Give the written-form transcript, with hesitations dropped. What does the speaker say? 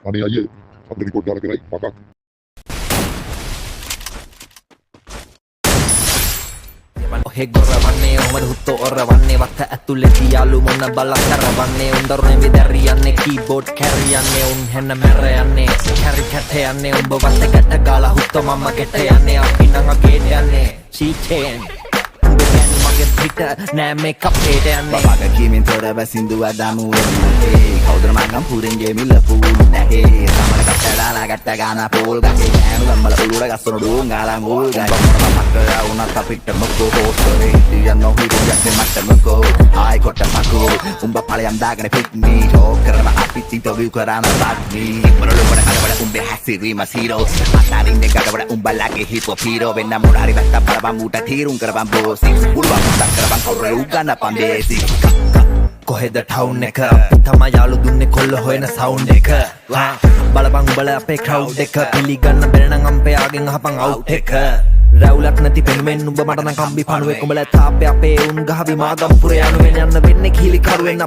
අනේ අයියේ අපිට රිපෝට් දාලා කරයි පකක්. ඔහෙ ගොරවන්නේ ඔමද හුත්තෝ ඔරවන්නේ වත්ත ඇතුලේ යාලු මොන බලක් කරවන්නේ උන් දරුනේ විදරියන්නේ කීබෝඩ් කැරියන්නේ උන් හැන්න මැර යන්නේ කැරි කැට යන්නේ උඹ වත්ත ගැට ගාලා හුත්තෝ මම්ම ගෙට යන්නේ අපි නම් අගේට යන්නේ C10 මගේ පිට නෑ මේක අපේට යන්නේ බබාග කීමෙන් තොරව සින්දුව දාමු වෙන්නේ කවුදර මංගම් පුරෙන් ගෙමිල්ල පුල් නැහැ සමර කට්ටඩාලා ගැට්ට ගාන පෝල් ගහේ ගෑනු ගම්මල උළුර ගස්සන ඩෝංගාලා මූල් ගයි මොනම මක්කලා උනත් අපිට මොකෝ හොස්තරේ තියන්න හිරු යන්නේ මට මොකෝ ආයි කොට මකෝ උඹ ඵලයන් දාගෙන පිට්නි ටෝක් කරන අපි ඉන්ටර්විව් කරන බාග්නි මොනලු වඩ කඩවඩ උඹේ හැසිරීම සීරෝ අතාරින් දෙකඩවඩ උඹලාගේ හිපොප් හීරෝ වෙන්න මොන හරි වැත්ත බලපන් මූට තීරුම් කරපන් බෝසි පුළුවන් කරපන් කවුරු උගන්න පන්දේසි කොහෙද ටවුන් එක අපි තමයි යාළු දුන්නේ කොල්ල හොයන සවුන්ඩ් එක බලපන් උඹලා අපේ ක්‍රවුඩ් එක පිළිගන්න බැරි නම් අම්පයාගෙන් අහපන් අවුට් එක රැවුලක් නැති පෙනුමෙන් උඹ මට නම් කම්බි පණුවෙක් උඹලා තාපේ අපේ උන් ගහ විමාගම්පුර යනුවෙන් යන්න වෙන්නේ කීලි කරුවෙන්